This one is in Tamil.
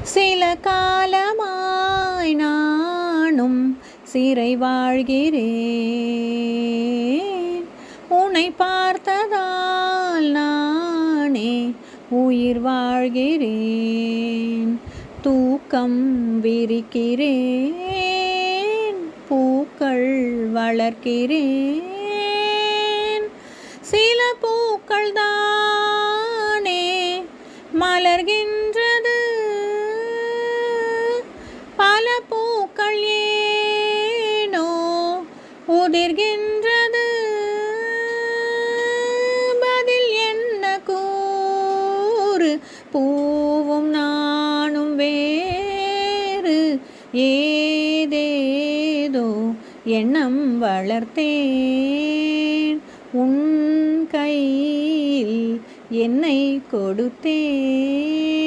சில காலமாய் நானும் சிறை வாழ்கிறேன். உன்னை பார்த்ததால் நானே உயிர் வாழ்கிறேன். தூக்கம் விரிக்கிறேன், பூக்கள் வளர்க்கிறேன். சில பூக்கள் தானே மலர்கின்றது, பல பூக்கள் ஏனோ உதிர்கின்றது. பதில் என்ன கூறு, பூவும் நானும் வேறு. ஏதேதோ எண்ணம் வளர்த்தேன், உன் கையில் என்னை கொடுத்தேன்.